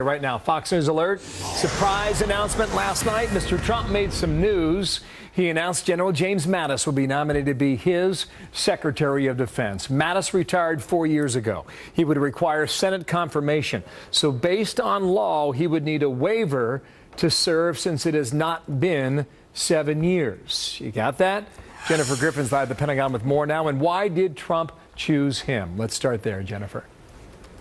Right now, Fox News alert. Surprise announcement last night. Mr. Trump made some news. He announced General James Mattis will be nominated to be his Secretary of Defense. Mattis retired 4 years ago. He would require Senate confirmation. So based on law, he would need a waiver to serve since it has not been 7 years. You got that? Jennifer Griffin's live at the Pentagon with more now. And why did Trump choose him? Let's start there, Jennifer.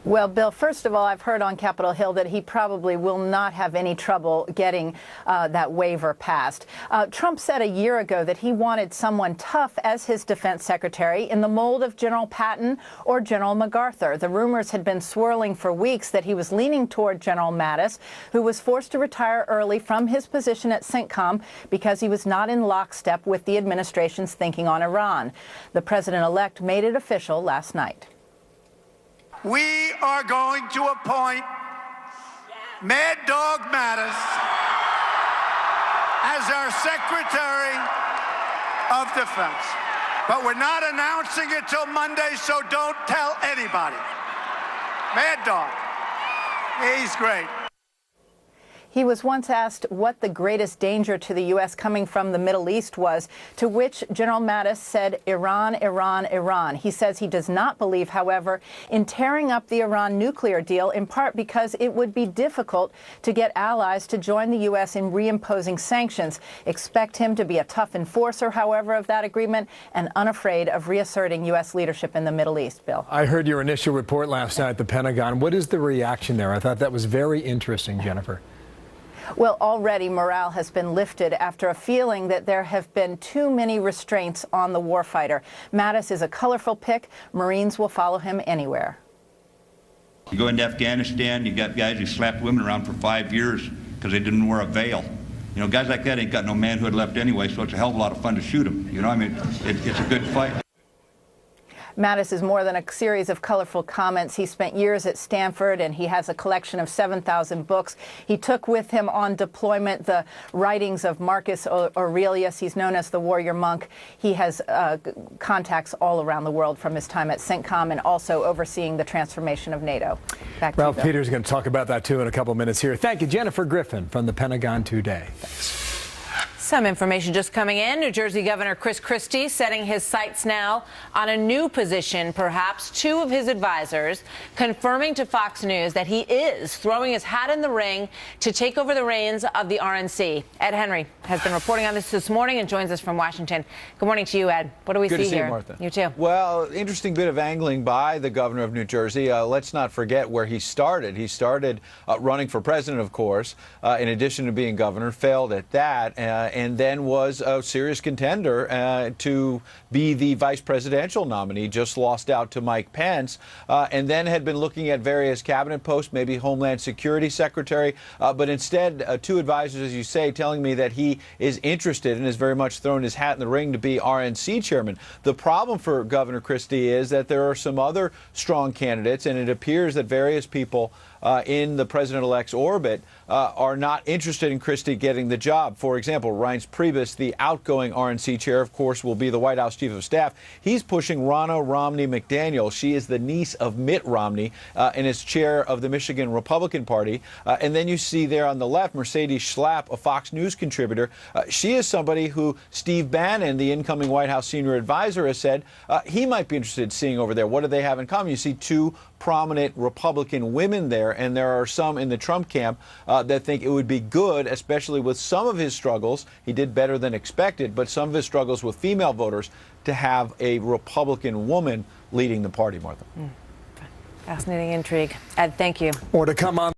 Well, Bill, first of all, I've heard on Capitol Hill that he probably will not have any trouble getting that waiver passed. Trump said a year ago that he wanted someone tough as his defense secretary in the mold of General Patton or General MacArthur. The rumors had been swirling for weeks that he was leaning toward General Mattis, who was forced to retire early from his position at CENTCOM because he was not in lockstep with the administration's thinking on Iran. The president-elect made it official last night. We are going to appoint Mad Dog Mattis as our Secretary of Defense. But we're not announcing it till Monday, so don't tell anybody. Mad Dog. He's great. He was once asked what the greatest danger to the U.S. coming from the Middle East was, to which General Mattis said, Iran, Iran, Iran. He says he does not believe, however, in tearing up the Iran nuclear deal, in part because it would be difficult to get allies to join the U.S. in reimposing sanctions. Expect him to be a tough enforcer, however, of that agreement and unafraid of reasserting U.S. leadership in the Middle East. Bill. I heard your initial report last night at the Pentagon. What is the reaction there? I thought that was very interesting, Jennifer. Well, already morale has been lifted after a feeling that there have been too many restraints on the warfighter. Mattis is a colorful pick. Marines will follow him anywhere. You go into Afghanistan, you got guys who slapped women around for 5 years because they didn't wear a veil. You know, guys like that ain't got no manhood left anyway, so it's a hell of a lot of fun to shoot them. You know, I mean, it's a good fight. Mattis is more than a series of colorful comments. He spent years at Stanford, and he has a collection of 7,000 books. He took with him on deployment the writings of Marcus Aurelius. He's known as the warrior monk. He has contacts all around the world from his time at CENTCOM and also overseeing the transformation of NATO. Back to you, Bill. Peter's going to talk about that, too, in a couple minutes here. Thank you, Jennifer Griffin from the Pentagon today. Thanks. Some information just coming in. New Jersey Governor Chris Christie setting his sights now on a new position. Perhaps two of his advisors confirming to Fox News that he is throwing his hat in the ring to take over the reins of the RNC. Ed Henry has been reporting on this morning and joins us from Washington. Good morning to you, Ed. What do we see here? You, Martha. You too. Well, interesting bit of angling by the governor of New Jersey. Let's not forget where he started. He started running for president, of course, in addition to being governor, failed at that, and then was a serious contender to be the vice presidential nominee, just lost out to Mike Pence, and then had been looking at various cabinet posts, maybe Homeland Security Secretary, but instead two advisors, as you say, telling me that he is interested and has very much thrown his hat in the ring to be RNC chairman. The problem for Governor Christie is that there are some other strong candidates, and it appears that various people in the president-elect's orbit are not interested in Christie getting the job. For example, Reince Priebus, the outgoing RNC chair, of course, will be the White House chief of staff. He's pushing Ronna Romney McDaniel. She is the niece of Mitt Romney and is chair of the Michigan Republican Party. And then you see there on the left, Mercedes Schlapp, a Fox News contributor. She is somebody who Steve Bannon, the incoming White House senior advisor, has said he might be interested in seeing over there. What do they have in common? You see two prominent Republican women there, and there are some in the Trump camp that think it would be good, especially with some of his struggles. He did better than expected, but some of his struggles with female voters, to have a Republican woman leading the party, Martha. Fascinating intrigue. Ed, thank you. More to come on.